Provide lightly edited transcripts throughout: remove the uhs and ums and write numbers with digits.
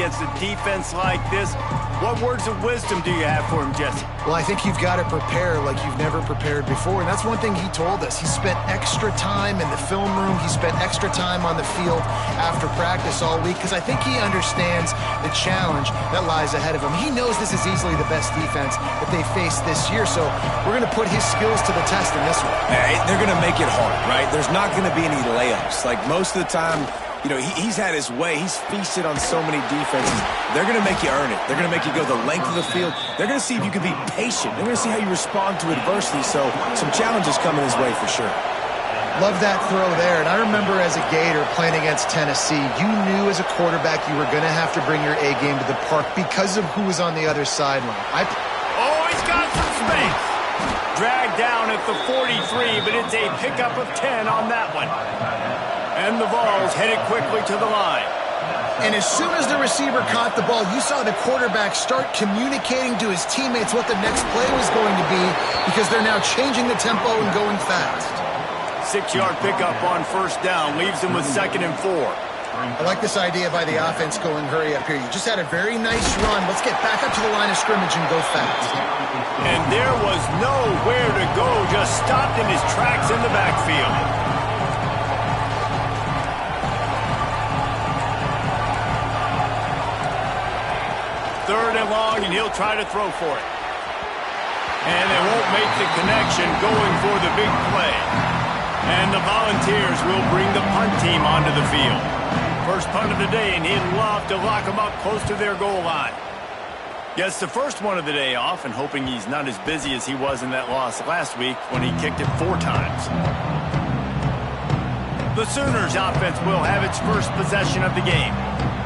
against a defense like this. What words of wisdom do you have for him, Jesse? Well, I think you've got to prepare like you've never prepared before, and that's one thing he told us. He spent extra time in the film room. He spent extra time on the field after practice all week because I think he understands the challenge that lies ahead of him. He knows this is easily the best defense that they face this year, so we're going to put his skills to the test in this one. They're going to make it hard, right? There's not going to be any layups. Like most of the time, you know, he's had his way. He's feasted on so many defenses. They're going to make you earn it. They're going to make you go the length of the field. They're going to see if you can be patient. They're going to see how you respond to adversity. So some challenges coming his way for sure. Love that throw there. And I remember as a Gator playing against Tennessee, you knew as a quarterback you were going to have to bring your A game to the park because of who was on the other sideline. Oh, he's got some space. Dragged down at the 43, but it's a pickup of 10 on that one. And the Vols headed quickly to the line. And as soon as the receiver caught the ball, you saw the quarterback start communicating to his teammates what the next play was going to be because they're now changing the tempo and going fast. 6-yard pickup on first down leaves them with 2nd and 4. I like this idea by the offense going hurry up here. You just had a very nice run. Let's get back up to the line of scrimmage and go fast. And there was nowhere to go, just stopped in his tracks in the backfield. Third and long, and he'll try to throw for it. And they won't make the connection going for the big play. And the Volunteers will bring the punt team onto the field. First punt of the day, and he'd love to lock them up close to their goal line. Gets the first one of the day off, and hoping he's not as busy as he was in that loss last week when he kicked it 4 times. The Sooners offense will have its first possession of the game.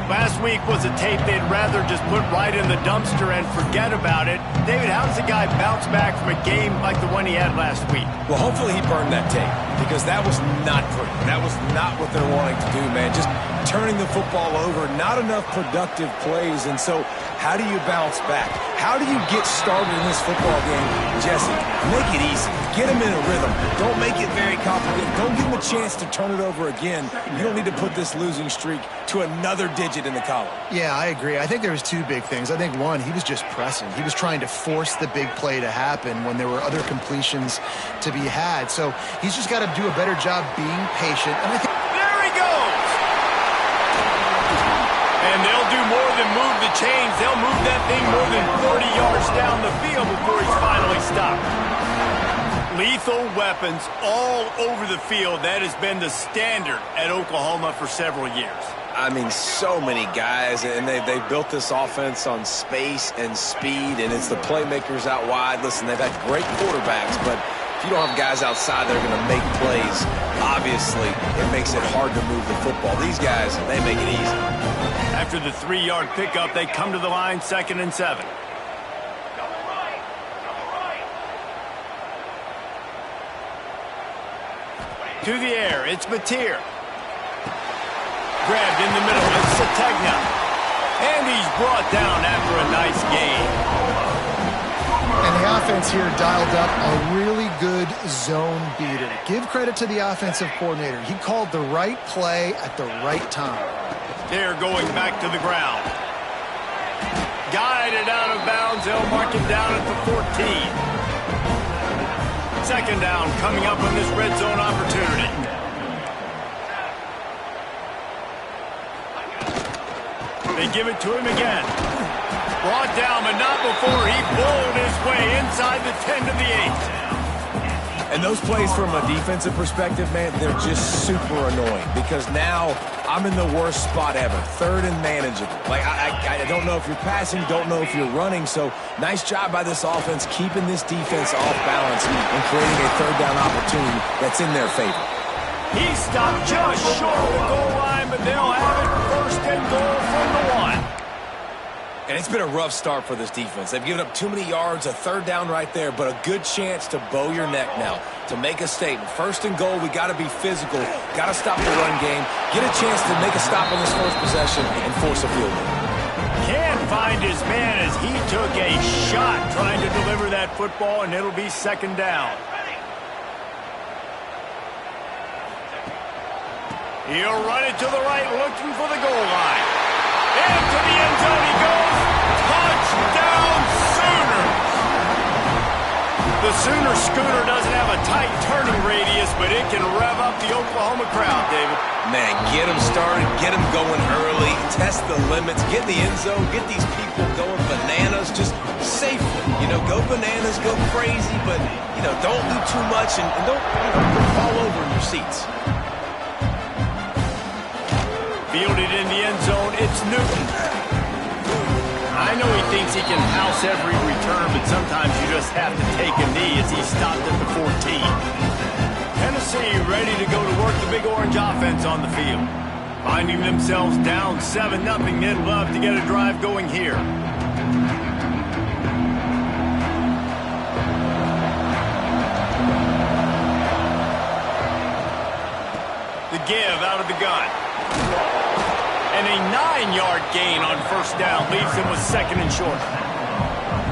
Last week was a tape they'd rather just put right in the dumpster and forget about it. David, how does a guy bounce back from a game like the one he had last week? Well, hopefully he burned that tape because that was not pretty. That was not what they're wanting to do, man. Just turning the football over, not enough productive plays. And so how do you bounce back? How do you get started in this football game? Jesse, make it easy. Get him in a rhythm. Don't make it very complicated. Don't give him a chance to turn it over again. You don't need to put this losing streak to another digit in the column. Yeah, I agree. I think there was 2 big things. I think one, he was just pressing. He was trying to force the big play to happen when there were other completions to be had. So he's just got to do a better job being patient. And I think there he goes. And they'll do more than move the chains. They'll move that thing more than 40 yards down the field before he's finally stopped. Lethal weapons all over the field. That has been the standard at Oklahoma for several years. I mean, so many guys, and they built this offense on space and speed, and it's the playmakers out wide. Listen, they've had great quarterbacks, but if you don't have guys outside that are going to make plays, obviously it makes it hard to move the football. These guys, they make it easy. After the 3-yard pickup, they come to the line, 2nd and 7. To the air, it's Mateer. Grabbed in the middle, it's Sategna. And he's brought down after a nice gain. And the offense here dialed up a really good zone beater. Give credit to the offensive coordinator. He called the right play at the right time. They're going back to the ground. Guided out of bounds. They'll mark him down at the 14. 2nd down coming up on this red zone opportunity. They give it to him again. Brought down, but not before he bowled his way inside the 10 to the 8. And those plays from a defensive perspective, man, they're just super annoying because now I'm in the worst spot ever. 3rd and manageable. Like, I don't know if you're passing, don't know if you're running. So nice job by this offense keeping this defense off balance and creating a 3rd down opportunity that's in their favor. He stopped just short of the goal line, but they'll have it 1st and goal from the 1. And it's been a rough start for this defense. They've given up too many yards, a 3rd down right there, but a good chance to bow your neck now, to make a statement. 1st and goal, we got to be physical, got to stop the run game, get a chance to make a stop on this first possession and force a field goal. Can't find his man as he took a shot trying to deliver that football, and it'll be 2nd down. He'll run it to the right, looking for the goal line. And to the end The Sooner scooter doesn't have a tight turning radius, but it can rev up the Oklahoma crowd, David. Man, get them started, get them going early, test the limits, get in the end zone, get these people going bananas, just safely. You know, go bananas, go crazy, but, you know, don't do too much and don't fall over in your seats. Fielded in the end zone, it's Nuke. I know he thinks he can house every return, but sometimes you just have to take a knee as he stopped at the 14. Tennessee ready to go to work the Big Orange offense on the field. Finding themselves down 7-0, they'd love to get a drive going here. The give out of the gun. And a 9-yard gain on first down leaves him with 2nd and short.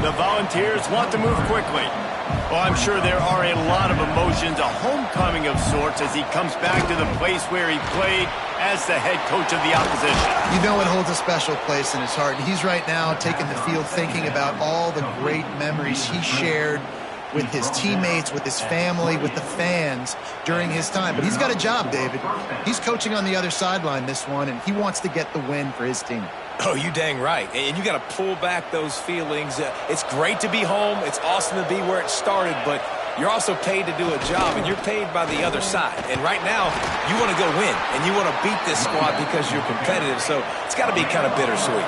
The Volunteers want to move quickly. Well, I'm sure there are a lot of emotions, a homecoming of sorts as he comes back to the place where he played as the head coach of the opposition. You know it holds a special place in his heart. He's right now taking the field thinking about all the great memories he shared with his teammates, with his family, with the fans during his time. But he's got a job, David. He's coaching on the other sideline this one, and he wants to get the win for his team. Oh, you dang right. And you got to pull back those feelings. It's great to be home. It's awesome to be where it started, but you're also paid to do a job, and you're paid by the other side. And right now, you want to go win, and you want to beat this squad because you're competitive, so it's got to be kind of bittersweet.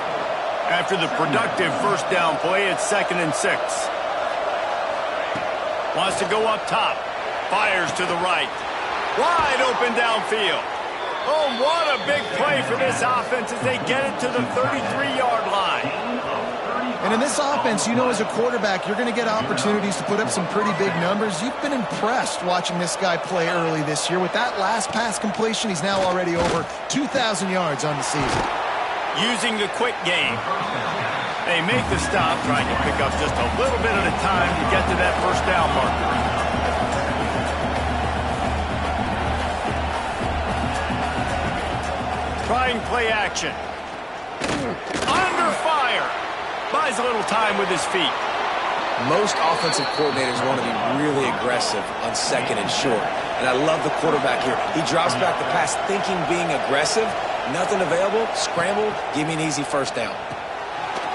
After the productive first down play, it's 2nd and 6. Wants to go up top. Fires to the right. Wide open downfield. Oh, what a big play for this offense as they get it to the 33-yard line. And in this offense, you know as a quarterback, you're going to get opportunities to put up some pretty big numbers. You've been impressed watching this guy play early this year. With that last pass completion, he's now already over 2,000 yards on the season. Using the quick game. They make the stop, trying to pick up just a little bit at a time to get to that first down marker. Trying play action. Under fire. Buys a little time with his feet. Most offensive coordinators want to be really aggressive on 2nd and short. And I love the quarterback here. He drops back the pass thinking being aggressive. Nothing available. Scramble. Give me an easy first down.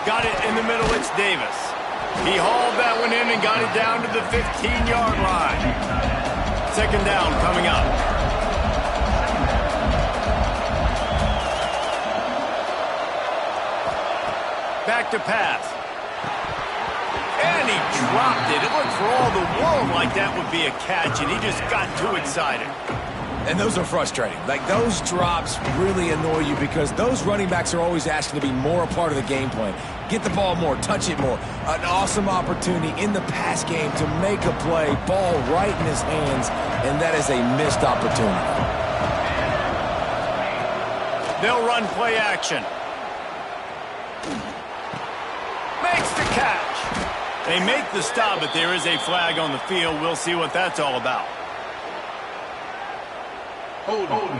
Got it in the middle, it's Davis. He hauled that one in and got it down to the 15-yard line. 2nd down coming up. Back to pass. And he dropped it. It looked for all the world like that would be a catch, and he just got too excited. And those are frustrating. Like, those drops really annoy you because those running backs are always asking to be more a part of the game plan. Get the ball more, touch it more. An awesome opportunity in the pass game to make a play, ball right in his hands, and that is a missed opportunity. They'll run play action. Makes the catch. They make the stop, but there is a flag on the field. We'll see what that's all about. Hold on.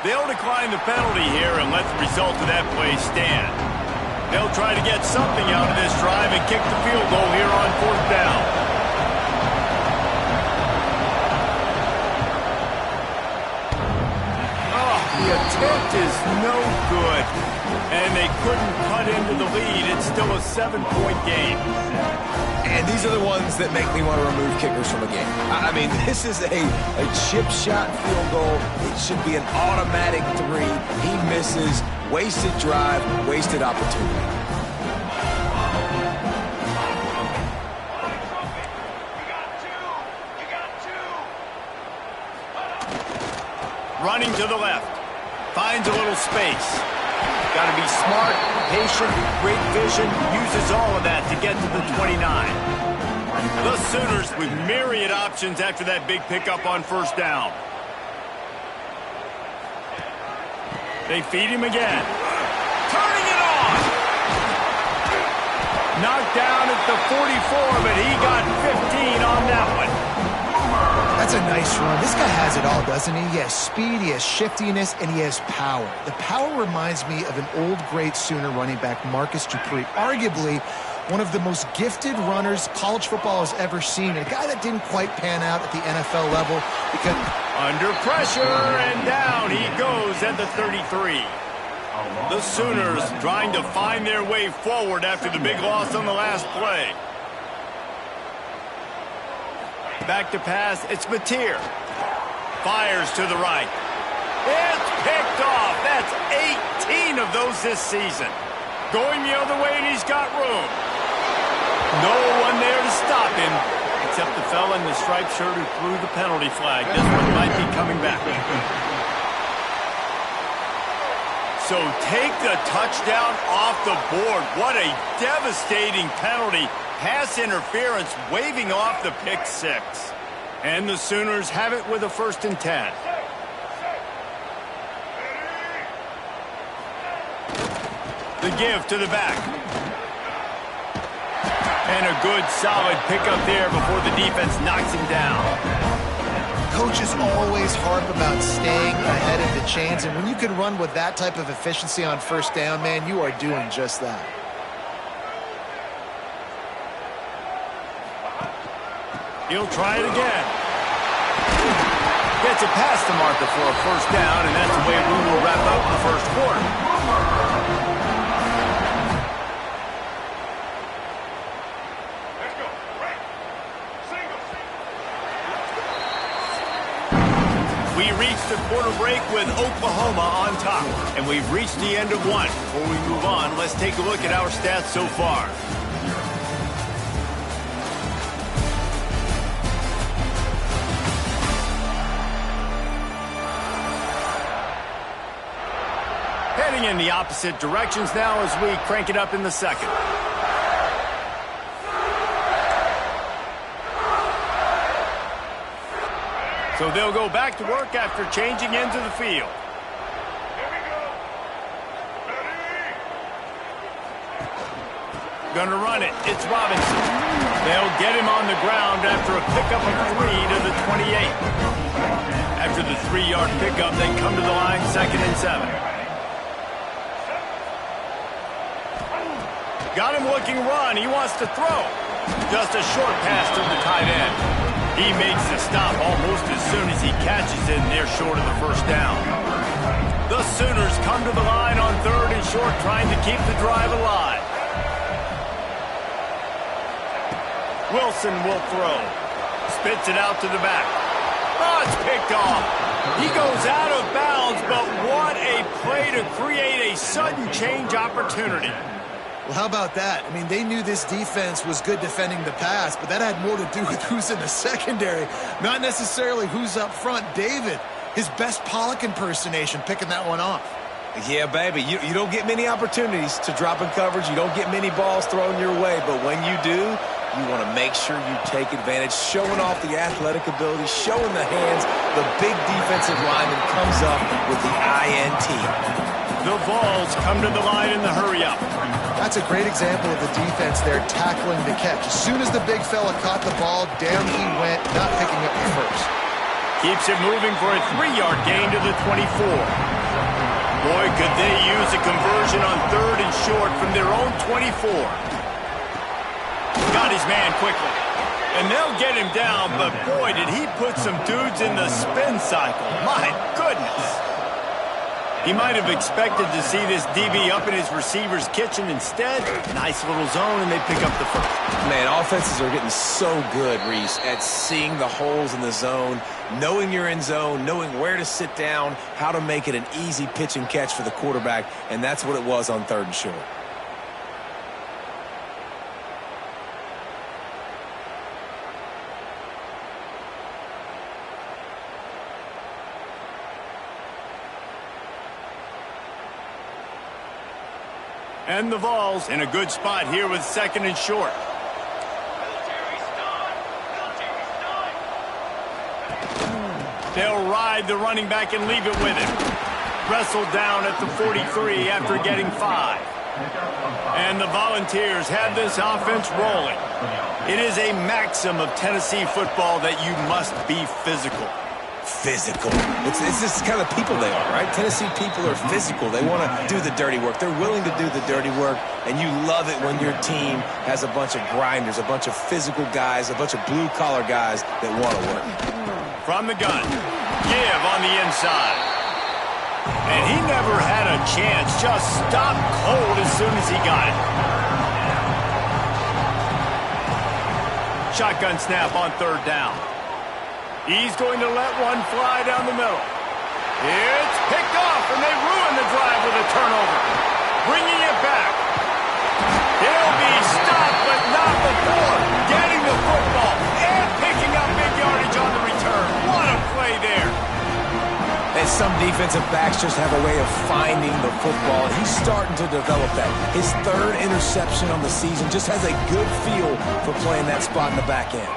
They'll decline the penalty here and let the result of that play stand. They'll try to get something out of this drive and kick the field goal here on 4th down. Oh, the attempt is no good. And they couldn't cut into the lead. It's still a 7-point game. And these are the ones that make me want to remove kickers from a game. I mean, this is a chip shot field goal. It should be an automatic 3. He misses. Wasted drive, wasted opportunity. Running to the left. Finds a little space. Got to be smart, patient, great vision, uses all of that to get to the 29. The Sooners with myriad options after that big pickup on first down. They feed him again. Turning it on! Knocked down at the 44, but he got 15 on that one. That's a nice run. This guy has it all, doesn't he? He has speed, he has shiftiness, and he has power. The power reminds me of an old great Sooner running back, Marcus Dupree, arguably one of the most gifted runners college football has ever seen. A guy that didn't quite pan out at the NFL level because... Under pressure, and down he goes at the 33. The Sooners trying to find their way forward after the big loss on the last play. Back to pass, it's Mateer. Fires to the right. It's picked off. That's 18 of those this season. Going the other way, and he's got room. No one there to stop him, except the fella in the striped shirt who threw the penalty flag. This one might be coming back. So take the touchdown off the board. What a devastating penalty. Pass interference, waving off the pick six. And the Sooners have it with a 1st and 10. The give to the back. And a good, solid pickup there before the defense knocks him down. Coaches always harp about staying ahead of the chains, and when you can run with that type of efficiency on 1st down, man, you are doing just that. He'll try it again. Gets it past the marker for a 1st down, and that's the way we will wrap up the 1st quarter. We reached the quarter break with Oklahoma on top, and we've reached the end of one. Before we move on, let's take a look at our stats so far. Heading in the opposite directions now as we crank it up in the second. So they'll go back to work after changing into the field. Gonna run it. It's Robinson. They'll get him on the ground after a pickup of 3 to the 28. After the 3-yard pickup, they come to the line 2nd and 7. Got him looking run. He wants to throw. Just a short pass to the tight end. He makes the stop almost as soon as he catches it, and they're short of the 1st down. The Sooners come to the line on 3rd and short, trying to keep the drive alive. Wilson will throw. Spits it out to the back. Oh, it's picked off. He goes out of bounds, but what a play to create a sudden change opportunity. Well, how about that? I mean, they knew this defense was good defending the pass, but that had more to do with who's in the secondary, not necessarily who's up front. David, his best Pollock impersonation, picking that one off. Yeah, baby, you don't get many opportunities to drop in coverage. You don't get many balls thrown your way, but when you do, you want to make sure you take advantage, showing off the athletic ability, showing the hands. The big defensive lineman comes up with the INT. The Vols come to the line in the hurry-up. That's a great example of the defense there tackling the catch. As soon as the big fella caught the ball, down he went, not picking up the first. Keeps it moving for a 3-yard gain to the 24. Boy, could they use a conversion on 3rd and short from their own 24. Got his man quickly. And they'll get him down, but boy, did he put some dudes in the spin cycle. My goodness. He might have expected to see this DB up in his receiver's kitchen. Instead, nice little zone, and they pick up the 1st. Man, offenses are getting so good, Reese, at seeing the holes in the zone, knowing you're in zone, knowing where to sit down, how to make it an easy pitch and catch for the quarterback, and that's what it was on 3rd and short. And the Vols in a good spot here with 2nd and short. They'll ride the running back and leave it with him. Wrestled down at the 43 after getting 5. And the Volunteers have this offense rolling. It is a maxim of Tennessee football that you must be physical. Physical. It's just kind of people they are, right? Tennessee people are physical. They want to do the dirty work. They're willing to do the dirty work, and you love it when your team has a bunch of grinders, a bunch of physical guys, a bunch of blue-collar guys that want to work. From the gun, give on the inside. And he never had a chance, just stopped cold as soon as he got it. Shotgun snap on third down. He's going to let one fly down the middle. It's picked off, and they ruin the drive with a turnover. Bringing it back. He'll be stopped, but not before getting the football and picking up big yardage on the return. What a play there. And some defensive backs just have a way of finding the football. He's starting to develop that. His third interception on the season just has a good feel for playing that spot in the back end.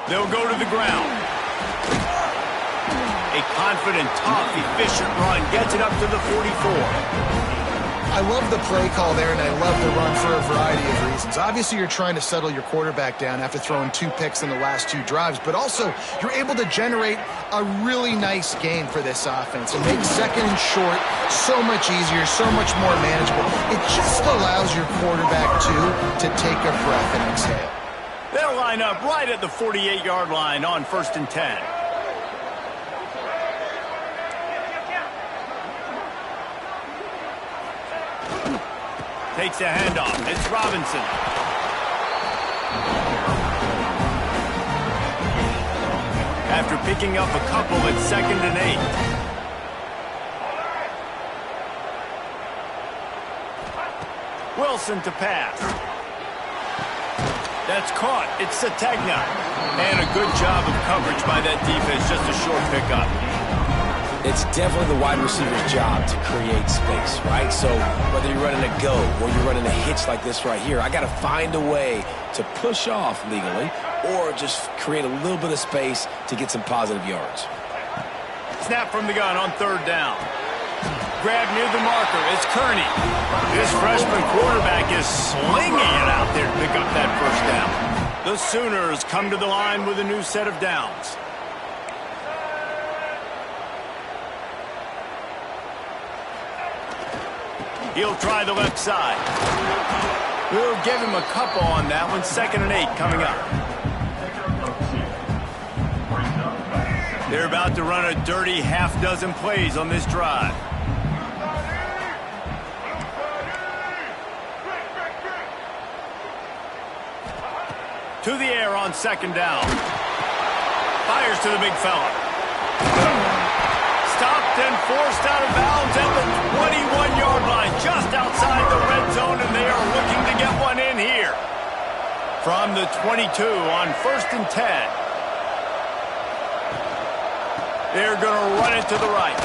They'll go to the ground. A confident, tough, efficient run gets it up to the 44. I love the play call there, and I love the run for a variety of reasons. Obviously, you're trying to settle your quarterback down after throwing 2 picks in the last 2 drives, but also you're able to generate a really nice game for this offense and make second and short so much easier, so much more manageable. It just allows your quarterback, to take a breath and exhale. They'll line up right at the 48-yard line on 1st and 10. Takes a handoff. It's Robinson. After picking up a couple at 2nd and 8. Wilson to pass. That's caught. It's Sategna. And a good job of coverage by that defense. Just a short pickup. It's definitely the wide receiver's job to create space, right? So whether you're running a go or you're running a hitch like this right here, I got to find a way to push off legally or just create a little bit of space to get some positive yards. Snap from the gun on 3rd down. Grab near the marker. It's Kearney. This freshman quarterback is slinging it out there to pick up that 1st down. The Sooners come to the line with a new set of downs. He'll try the left side. We'll give him a couple on that one. 2nd and 8 coming up. They're about to run a dirty half-dozen plays on this drive. To the air on 2nd down. Fires to the big fella. Stopped and forced out of bounds at the 21-yard line, just outside the red zone, and they are looking to get one in here. From the 22 on 1st and 10. They're going to run it to the right.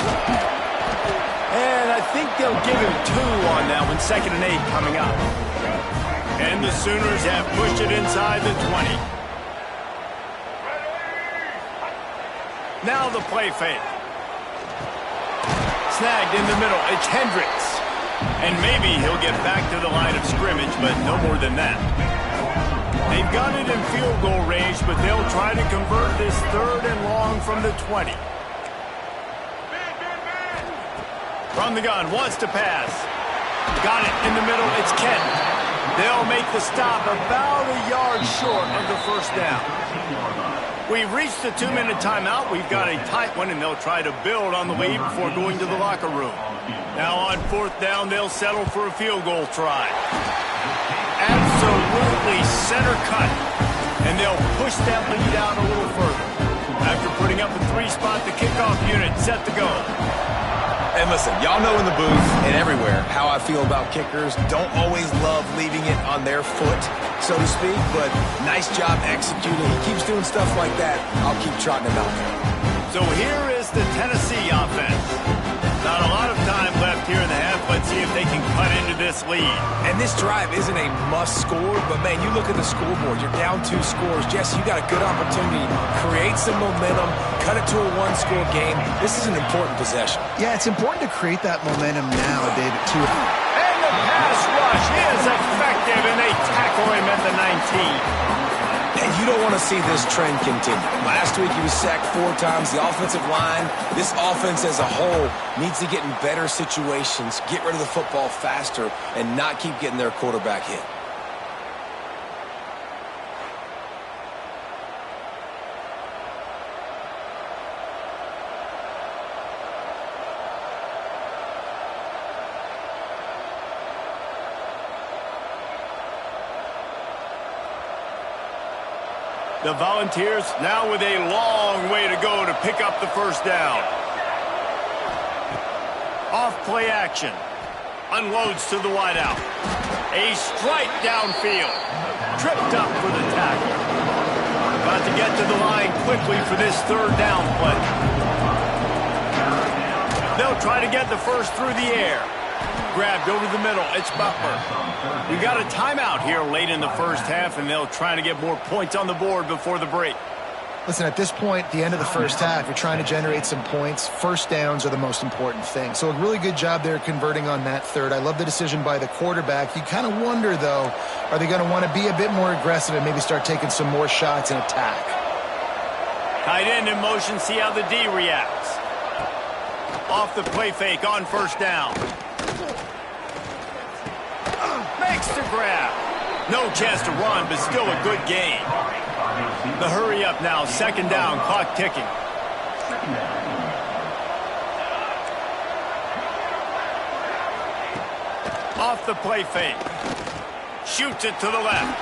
And I think they'll give him 2 on that one. 2nd and 8 coming up. And the Sooners have pushed it inside the 20. Now the play fake. Snagged in the middle. It's Hendricks. And maybe he'll get back to the line of scrimmage, but no more than that. They've got it in field goal range, but they'll try to convert this 3rd and long from the 20. From the gun, wants to pass. Got it in the middle. It's Kent. They'll make the stop about a yard short of the 1st down. We've reached the 2-minute timeout. We've got a tight one, and they'll try to build on the lead before going to the locker room. Now on 4th down, they'll settle for a field goal try. Absolutely center cut, and they'll push that lead out a little further. After putting up a 3-spot, the kickoff unit set to go. And listen, y'all know in the booth and everywhere how I feel about kickers. Don't always love leaving it on their foot, so to speak, but nice job executing. He keeps doing stuff like that. I'll keep trotting him out there. So here is the Tennessee offense. Not a lot of time left here in the half. Let's see if they can cut into this lead. And this drive isn't a must score, but man, you look at the scoreboard. You're down 2 scores. Jesse, you got a good opportunity. Create some momentum. Cut it to a 1-score game. This is an important possession. Yeah, it's important to create that momentum now, David, too. And the pass rush is effective, and they tackle him at the 19. And you don't want to see this trend continue. Last week he was sacked 4 times. The offensive line, this offense as a whole, needs to get in better situations, get rid of the football faster, and not keep getting their quarterback hit. The Volunteers now with a long way to go to pick up the first down. Off play action. Unloads to the wideout. A strike downfield. Tripped up for the tackle. Got to get to the line quickly for this third down play. They'll try to get the first through the air. Grabbed over the middle. It's Butler. We got a timeout here late in the first half, and they'll try to get more points on the board before the break. Listen, at this point, the end of the first half, you're trying to generate some points. First downs are the most important thing. So a really good job there converting on that third. I love the decision by the quarterback. You kind of wonder, though, are they going to want to be a bit more aggressive and maybe start taking some more shots and attack? Tight end in motion, see how the D reacts. Off the play fake on first down. Makes the grab. No chance to run, but still a good gain. The hurry up now, second down, clock ticking. Off the play fake. Shoots it to the left.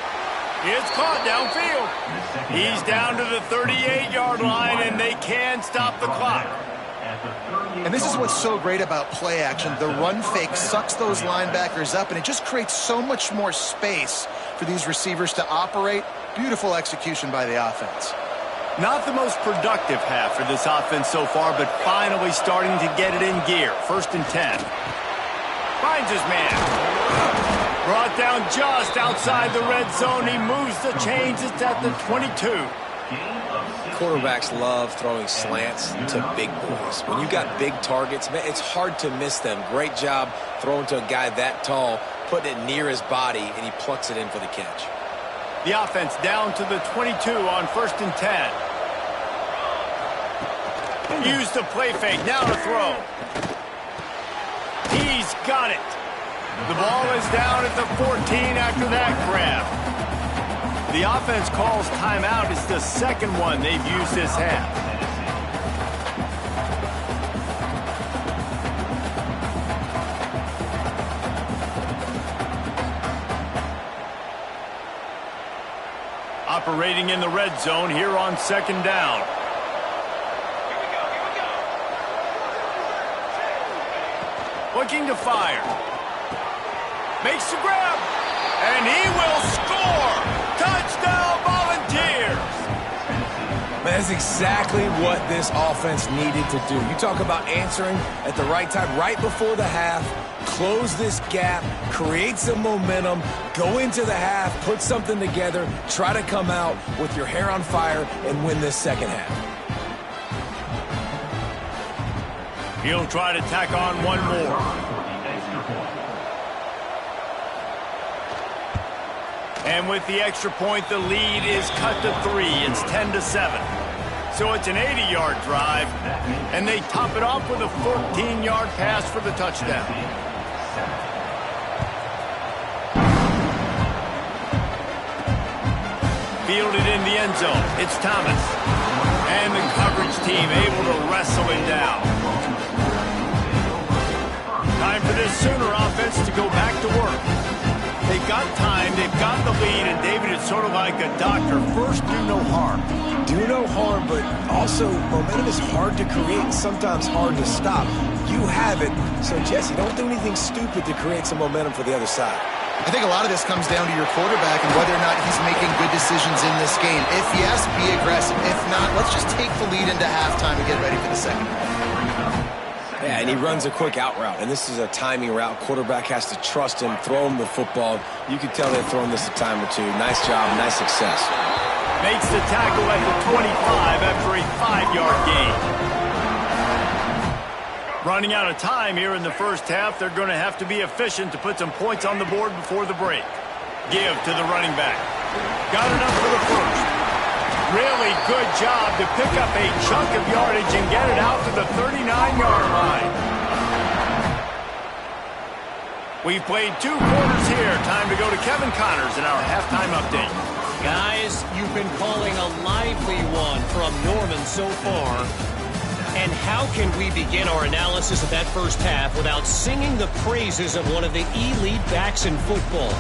It's caught downfield. He's down to the 38-yard line, and they can stop the clock. And this is what's so great about play action. The run fake sucks those linebackers up, and it just creates so much more space for these receivers to operate. Beautiful execution by the offense. Not the most productive half for this offense so far, but finally starting to get it in gear. 1st and 10. Finds his man. Brought down just outside the red zone. He moves the chains. It's at the 22. Quarterbacks love throwing slants to big boys. When you got big targets, man, it's hard to miss them. Great job throwing to a guy that tall, putting it near his body, and he plucks it in for the catch. The offense down to the 22 on 1st and 10. Use the play fake, now to throw. He's got it. The ball is down at the 14 after that grab. The offense calls timeout. It's the second one they've used this half. Operating in the red zone here on second down. Looking to fire. Makes the grab. And he will score. Touchdown, Volunteers! That's exactly what this offense needed to do. You talk about answering at the right time, right before the half, close this gap, create some momentum, go into the half, put something together, try to come out with your hair on fire and win this second half. He'll try to tack on one more. And with the extra point, the lead is cut to 3. It's 10-7. So it's an 80-yard drive, and they top it off with a 14-yard pass for the touchdown. Fielded in the end zone. It's Thomas. And the coverage team able to wrestle him down. Time for this Sooner offense to go back to work. They've got time, they've got the lead, and David, it's sort of like a doctor. First, do no harm. Do no harm, but also momentum is hard to create and sometimes hard to stop. You have it, so Jesse, don't do anything stupid to create some momentum for the other side. I think a lot of this comes down to your quarterback and whether or not he's making good decisions in this game. If yes, be aggressive. If not, let's just take the lead into halftime and get ready for the second half. Yeah, and he runs a quick out route, and this is a timing route. Quarterback has to trust him, throw him the football. You can tell they've thrown this a time or two. Nice job, nice success. Makes the tackle at the 25 after a 5-yard gain. Running out of time here in the first half, they're going to have to be efficient to put some points on the board before the break. Give to the running back. Got enough for the first. Really good job to pick up a chunk of yardage and get it out to the 39-yard line. We've played 2 quarters here. Time to go to Kevin Connors in our halftime update. Guys, you've been calling a lively one from Norman so far. And how can we begin our analysis of that first half without singing the praises of one of the elite backs in football?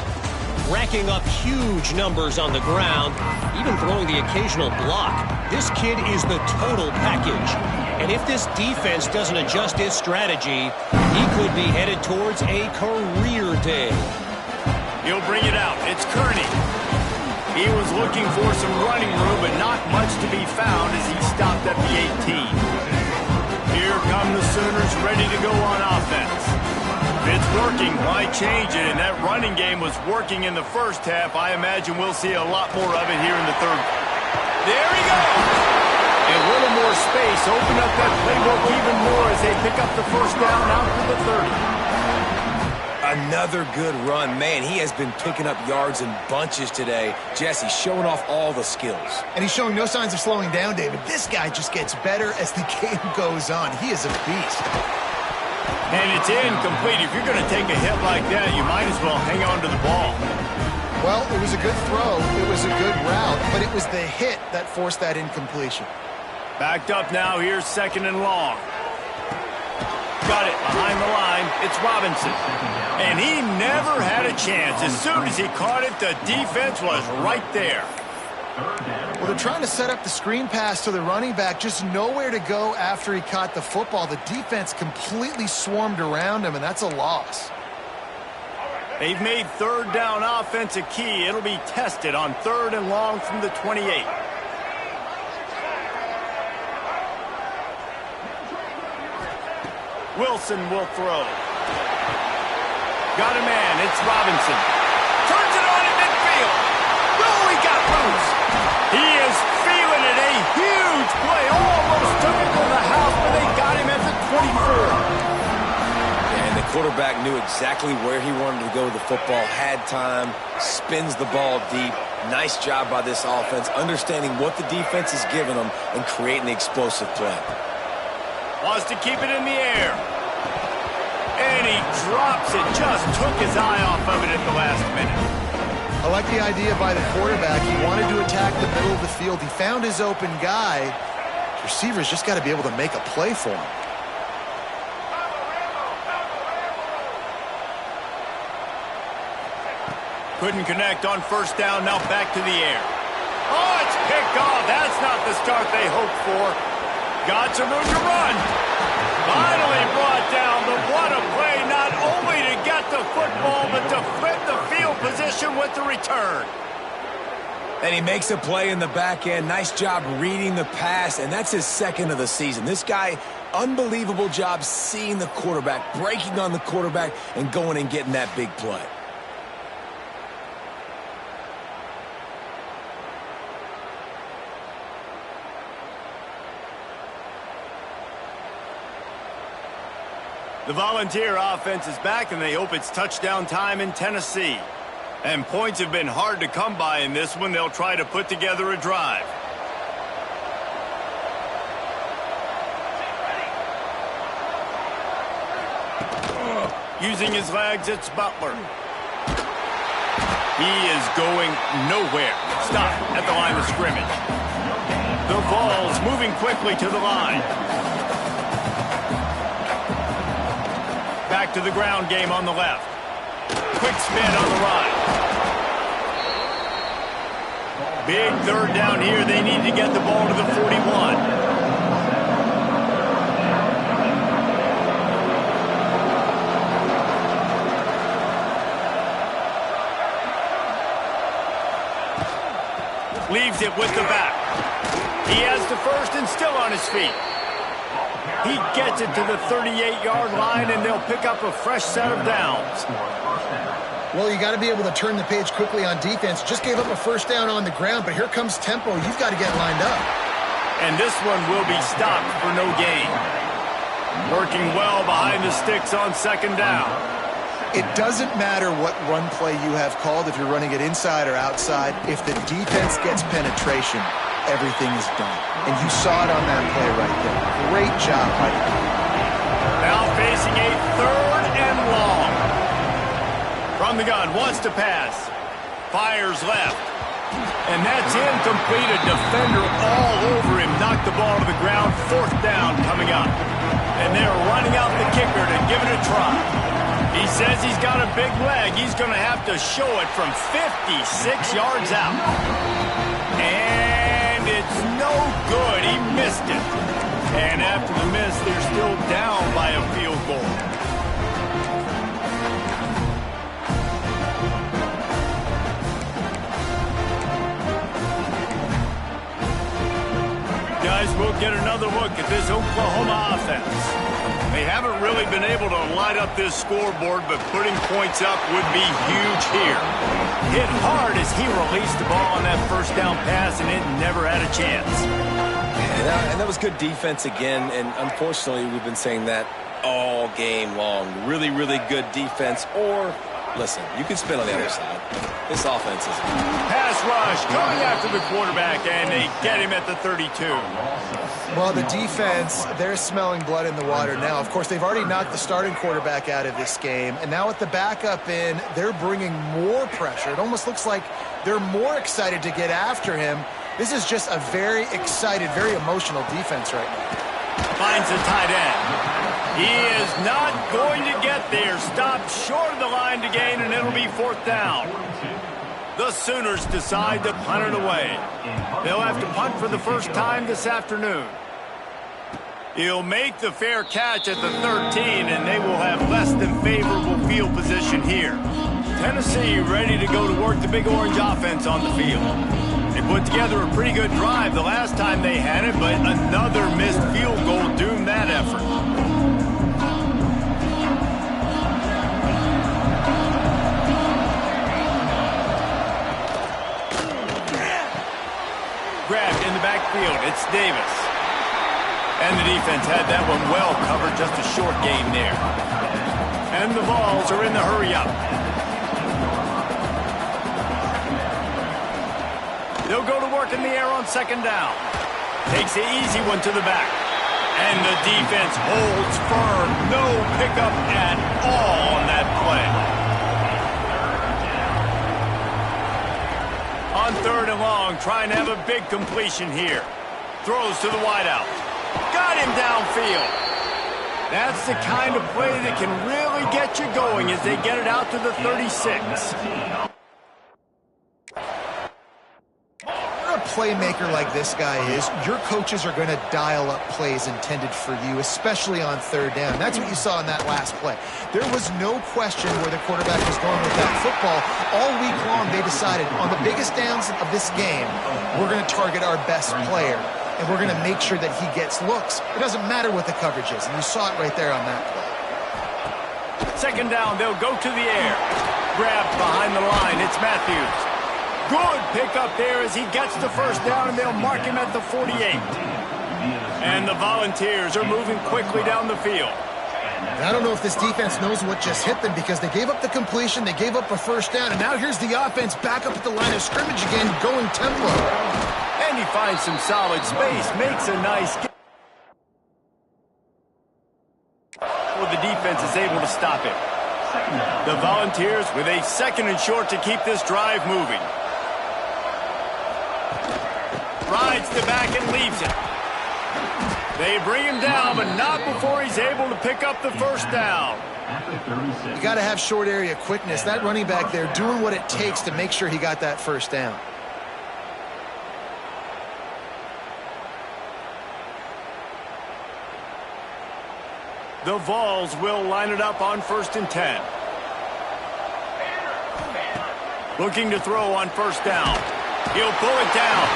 Racking up huge numbers on the ground, even throwing the occasional block. This kid is the total package. And if this defense doesn't adjust its strategy, he could be headed towards a career day. He'll bring it out. It's Kearney. He was looking for some running room, but not much to be found as he stopped at the 18. Here come the Sooners ready to go on offense. If it's working, why change it? And that running game was working in the first half. I imagine we'll see a lot more of it here in the third. There he goes! A little more space. Open up that playbook even more as they pick up the first down out to the 30. Another good run. Man, he has been picking up yards in bunches today. Jesse showing off all the skills. And he's showing no signs of slowing down, David. This guy just gets better as the game goes on. He is a beast. And it's incomplete. If you're going to take a hit like that, you might as well hang on to the ball. Well, it was a good throw. It was a good route, but it was the hit that forced that incompletion. Backed up now. Here's 2nd and long. Got it behind the line. It's Robinson. And he never had a chance. As soon as he caught it, the defense was right there. Well, they're trying to set up the screen pass to the running back, just nowhere to go after he caught the football. The defense completely swarmed around him, and that's a loss. They've made 3rd down offense a key. It'll be tested on 3rd and long from the 28. Wilson will throw. Got a man. It's Robinson. Turns it on in midfield. Oh, he got loose. He is feeling it. A huge play. Almost took it to the house, but they got him at the 24. And the quarterback knew exactly where he wanted to go with the football. Had time. Spins the ball deep. Nice job by this offense, understanding what the defense is giving them and creating the explosive play. Wants to keep it in the air. And he drops it. Just took his eye off of it at the last minute. I like the idea by the quarterback. He wanted to attack the middle of the field. He found his open guy. The receivers just got to be able to make a play for him. Couldn't connect on 1st down. Now back to the air. Oh, it's picked off. That's not the start they hoped for. Got some room to run. Finally brought down. But what a play, not only to get the football, but to flip the field position with the return. And he makes a play in the back end. Nice job reading the pass, and that's his 2nd of the season. This guy, unbelievable job seeing the quarterback, breaking on the quarterback, and going and getting that big play. The Volunteer offense is back, and they hope it's touchdown time in Tennessee. And points have been hard to come by in this one. They'll try to put together a drive. Using his legs, it's Butler. He is going nowhere. Stop at the line of scrimmage. The ball's moving quickly to the line. Back to the ground game on the left. Quick spin on the right. Big 3rd down here. They need to get the ball to the 41. Leaves it with the back. He has the 1st and still on his feet. He gets it to the 38-yard line, and they'll pick up a fresh set of downs. Well, you got to be able to turn the page quickly on defense. Just gave up a 1st down on the ground, but here comes tempo. You've got to get lined up. And this one will be stopped for no gain. Working well behind the sticks on second down. It doesn't matter what run play you have called, if you're running it inside or outside. If the defense gets penetration, everything is done. And you saw it on that play right there. Great job by the defense. Now facing a 3rd and long. From the gun, wants to pass. Fires left. And that's incomplete. A defender all over him. Knocked the ball to the ground. 4th down coming up. And they're running out the kicker to give it a try. He says he's got a big leg. He's going to have to show it from 56 yards out. And it's no good. He missed it. And after the miss, they're still down by a field goal. Guys, we'll get another look at this Oklahoma offense. They haven't really been able to light up this scoreboard, but putting points up would be huge here. Hit hard as he released the ball on that first down pass, and it never had a chance. And that was good defense again, and unfortunately we've been saying that all game long. Really, really good defense, or, listen, you can spin on the other side. This offense is... Pass rush coming after the quarterback, and they get him at the 32. Well, the defense, they're smelling blood in the water now. Of course, they've already knocked the starting quarterback out of this game, and now with the backup in, they're bringing more pressure. It almost looks like they're more excited to get after him. This is just a very excited, very emotional defense right now. Finds the tight end. He is not going to get there. Stopped short of the line to gain, and it'll be 4th down. The Sooners decide to punt it away. They'll have to punt for the first time this afternoon. He'll make the fair catch at the 13, and they will have less than favorable field position here. Tennessee ready to go to work the Big Orange offense on the field. They put together a pretty good drive the last time they had it, but another missed field goal doomed that effort. Grabbed in the backfield. It's Davis. And the defense had that one well covered. Just a short game there. And the Vols are in the hurry up. They'll go to work in the air on second down. Takes the easy one to the back. And the defense holds firm. No pickup at all on that play. On 3rd and long, trying to have a big completion here. Throws to the wideout. Got him downfield. That's the kind of play that can really get you going as they get it out to the 36. A playmaker like this guy is, your coaches are going to dial up plays intended for you, especially on 3rd down. That's what you saw in that last play. There was no question where the quarterback was going with that football. All week long, they decided on the biggest downs of this game, we're going to target our best player, and we're going to make sure that he gets looks. It doesn't matter what the coverage is, and you saw it right there on that play. Second down, they'll go to the air. Grabbed behind the line, it's Matthews. Good pickup there as he gets the first down, and they'll mark him at the 48. And the Volunteers are moving quickly down the field. I don't know if this defense knows what just hit them because they gave up the completion, they gave up a first down, and now here's the offense back up at the line of scrimmage again, going tempo. And he finds some solid space, makes a nice get. Well, the defense is able to stop it. The Volunteers with a 2nd and short to keep this drive moving. Rides the back and leaves it. They bring him down, but not before he's able to pick up the first down. You got to have short area quickness. That running back there doing what it takes to make sure he got that first down. The Vols will line it up on 1st and 10. Looking to throw on first down. He'll pull it down.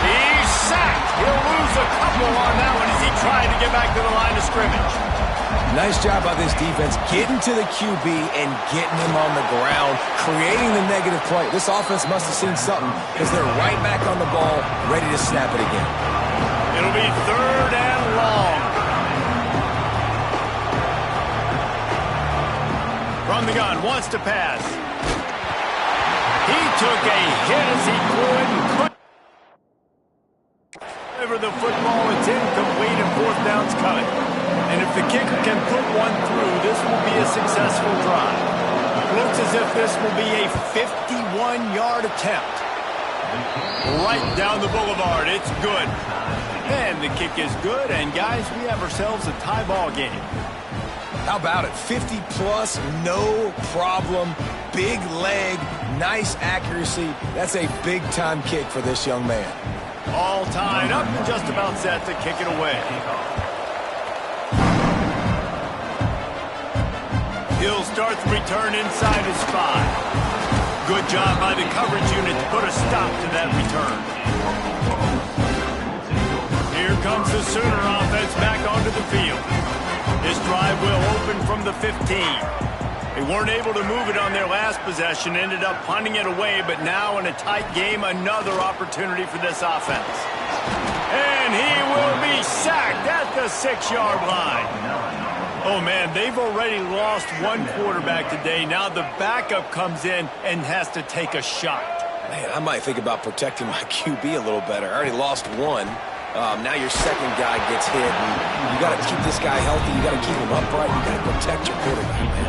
He's sacked. He'll lose a couple on that one as he tried to get back to the line of scrimmage. Nice job by this defense getting to the QB and getting him on the ground, creating the negative play. This offense must have seen something because they're right back on the ball, ready to snap it again. It'll be 3rd and long. From the gun, wants to pass. He took a hit as he threw it and couldn't deliver the football. It's incomplete and fourth down's coming. And if the kicker can put one through, this will be a successful drive. Looks as if this will be a 51-yard attempt. Right down the boulevard. It's good. And the kick is good. And, guys, we have ourselves a tie ball game. How about it? 50-plus, no problem. Big leg, nice accuracy. That's a big-time kick for this young man. All tied up and just about set to kick it away. He'll start the return inside his 5. Good job by the coverage unit to put a stop to that return. Here comes the Sooner offense back onto the field. This drive will open from the 15. They weren't able to move it on their last possession, ended up punting it away, but now in a tight game, another opportunity for this offense. And he will be sacked at the 6-yard line. Oh, man, they've already lost one quarterback today. Now the backup comes in and has to take a shot. Man, I might think about protecting my QB a little better. I already lost one. Now your second guy gets hit, and you got to keep this guy healthy. You got to keep him upright. You got to protect your quarterback, man.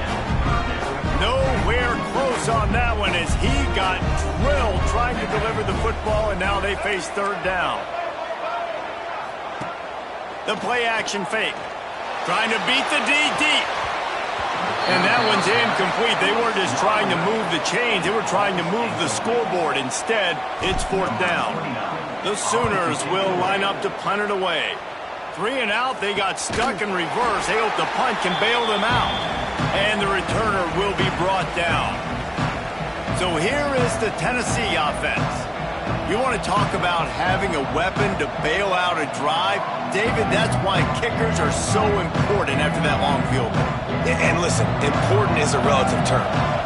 Nowhere close on that one as he got drilled trying to deliver the football, and now they face third down. The play action fake. Trying to beat the D deep. And that one's incomplete. They weren't just trying to move the chains. They were trying to move the scoreboard. Instead, it's fourth down. The Sooners will line up to punt it away. 3 and out. They got stuck in reverse. They hope the punt can bail them out. And the returner will be brought down. So here is the Tennessee offense. You want to talk about having a weapon to bail out a drive? David, that's why kickers are so important after that long field goal. And listen, important is a relative term.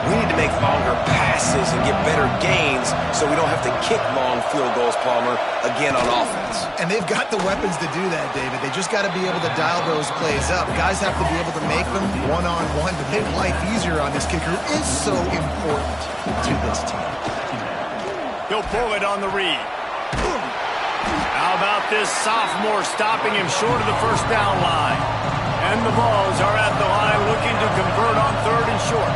We need to make longer passes and get better gains so we don't have to kick long field goals, Palmer, again on offense. And they've got the weapons to do that, David. They just got to be able to dial those plays up. Guys have to be able to make them one-on-one to make life easier on this kicker. It is so important to this team. He'll pull it on the read. How about this sophomore stopping him short of the first down line? And the Vols are at the line looking to convert on third and short.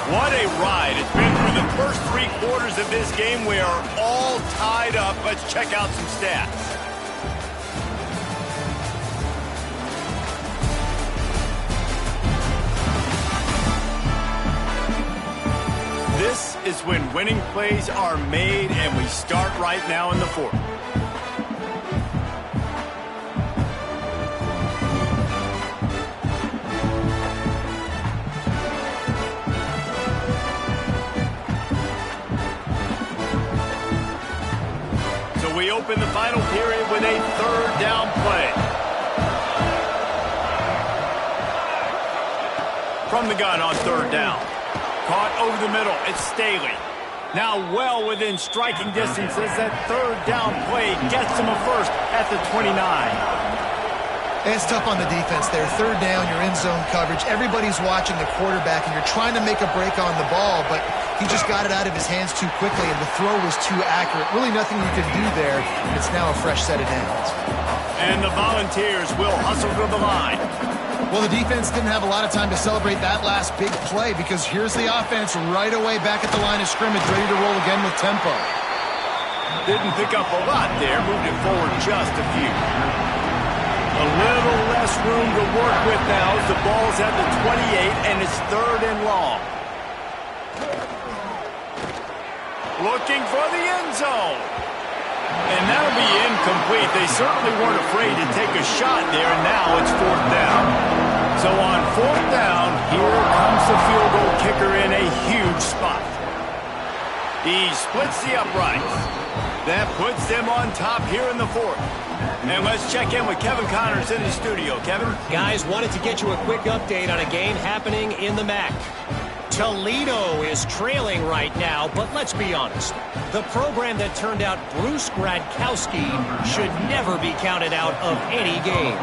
What a ride. It's been through the first 3 quarters of this game. We are all tied up. Let's check out some stats. This is when winning plays are made, and we start right now in the fourth. So we open the final period with a third down play. From the gun on third down. Caught over the middle. It's Staley. Now well within striking distance as that third down play gets him a first at the 29. And it's tough on the defense there. Third down, you're in zone coverage. Everybody's watching the quarterback, and you're trying to make a break on the ball, but he just got it out of his hands too quickly, and the throw was too accurate. Really nothing you can do there. It's now a fresh set of downs. And the Volunteers will hustle to the line. Well, the defense didn't have a lot of time to celebrate that last big play because here's the offense right away back at the line of scrimmage, ready to roll again with tempo. Didn't pick up a lot there, moved it forward just a few. A little less room to work with now as the ball's at the 28 and it's third and long. Looking for the end zone. And that'll be incomplete. They certainly weren't afraid to take a shot there, and now it's fourth down. So on fourth down, here comes the field goal kicker in a huge spot. He splits the uprights. That puts them on top here in the fourth. And let's check in with Kevin Connors in the studio. Kevin? Guys, wanted to get you a quick update on a game happening in the MAC. Toledo is trailing right now, but let's be honest. The program that turned out Bruce Gradkowski should never be counted out of any game.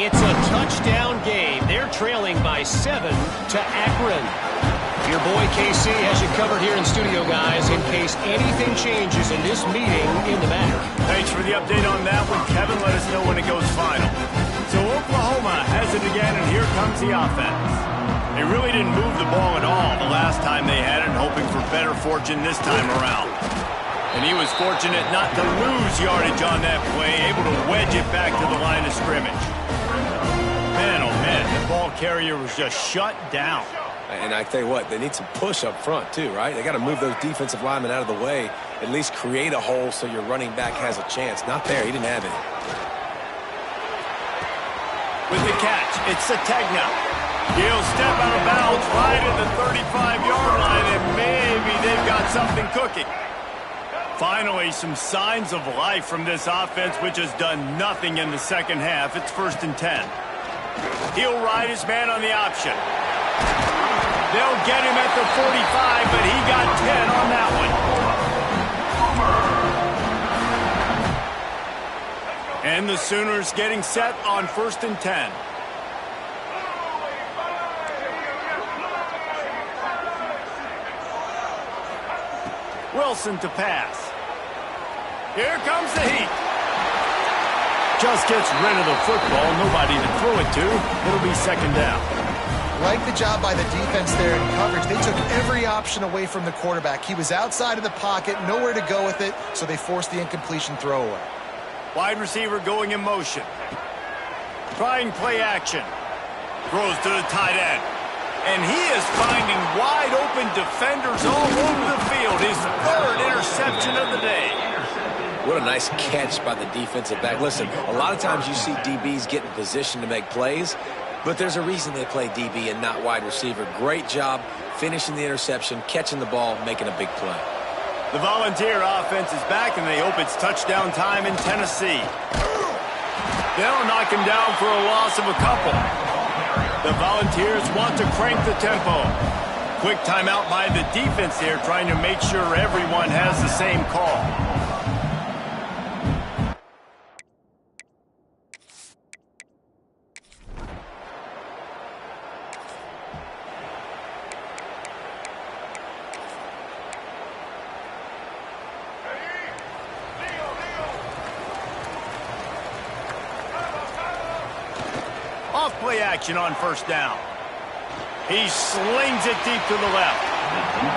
It's a touchdown game. They're trailing by 7 to Akron. Your boy KC has you covered here in studio, guys, in case anything changes in this meeting in the back. Thanks for the update on that one, Kevin. Let us know when it goes final. So Oklahoma has it again, and here comes the offense. They really didn't move the ball at all the last time they had it, hoping for better fortune this time around. And he was fortunate not to lose yardage on that play, able to wedge it back to the line of scrimmage. Man, oh man, the ball carrier was just shut down. And I tell you what, they need some push up front too, right? They got to move those defensive linemen out of the way, at least create a hole so your running back has a chance. Not there, he didn't have it. With the catch, it's Sategna. He'll step out of bounds right at the 35-yard line, and maybe they've got something cooking. Finally, some signs of life from this offense, which has done nothing in the second half. It's 1st and 10. He'll ride his man on the option. They'll get him at the 45, but he got 10 on that one. And the Sooners getting set on 1st and 10. Wilson to pass. Here comes the heat. Just gets rid of the football. Nobody to throw it to. It'll be 2nd down. Like the job by the defense there in coverage. They took every option away from the quarterback. He was outside of the pocket, nowhere to go with it, so they forced the incompletion throwaway. Wide receiver going in motion. Trying play action. Throws to the tight end. And he is finding wide-open defenders all over the field. His 3rd interception of the day. What a nice catch by the defensive back. Listen, a lot of times you see DBs get in position to make plays, but there's a reason they play DB and not wide receiver. Great job finishing the interception, catching the ball, making a big play. The Volunteer offense is back, and they hope it's touchdown time in Tennessee. They'll knock him down for a loss of a couple. The Volunteers want to crank the tempo. Quick timeout by the defense here, trying to make sure everyone has the same call. Off-play action on 1st down. He slings it deep to the left.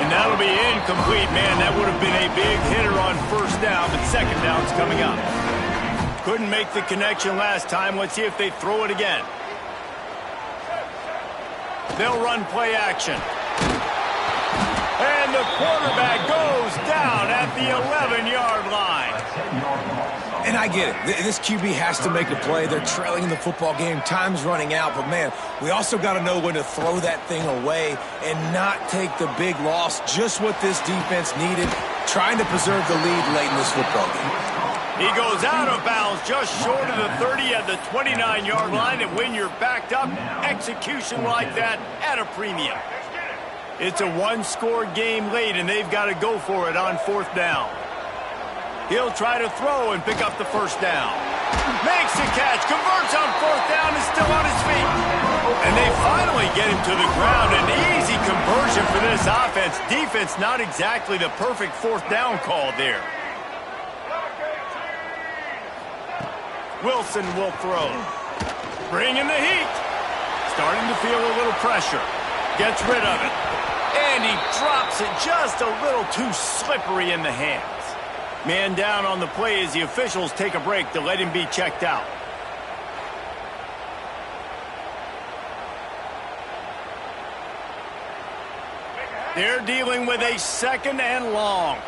And that'll be incomplete, man. That would have been a big hitter on 1st down, but 2nd down's coming up. Couldn't make the connection last time. Let's see if they throw it again. They'll run play action. And the quarterback goes down at the 11-yard line. And I get it. This QB has to make a play. They're trailing in the football game. Time's running out. But, man, we also got to know when to throw that thing away and not take the big loss. Just what this defense needed, trying to preserve the lead late in this football game. He goes out of bounds just short of the 30 at the 29-yard line. And when you're backed up, execution like that at a premium. It's a one-score game late, and they've got to go for it on 4th down. He'll try to throw and pick up the 1st down. Makes the catch, converts on 4th down, is still on his feet. And they finally get him to the ground. An easy conversion for this offense. Defense not exactly the perfect 4th down call there. Wilson will throw. Bringing the heat. Starting to feel a little pressure. Gets rid of it. And he drops it just a little too slippery in the hands. Man down on the play as the officials take a break to let him be checked out. They're dealing with a 2nd and long.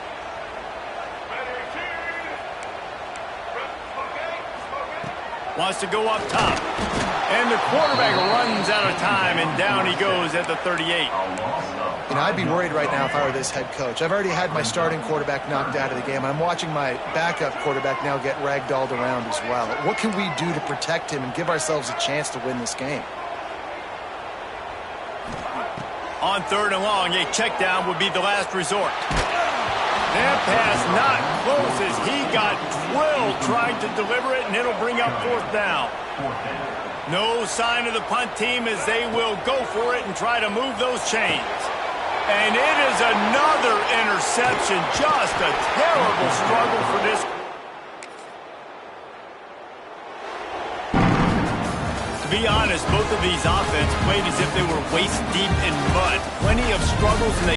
Wants to go up top. And the quarterback runs out of time, and down he goes at the 38. You know, I'd be worried right now if I were this head coach. I've already had my starting quarterback knocked out of the game. I'm watching my backup quarterback now get ragdolled around as well. What can we do to protect him and give ourselves a chance to win this game? On 3rd and long, a check down would be the last resort. That pass not close as he got drilled trying to deliver it, and it'll bring up 4th down. No sign of the punt team as they will go for it and try to move those chains. And it is another interception. Just a terrible struggle for this. To be honest, both of these offenses played as if they were waist deep in mud. Plenty of struggles, and they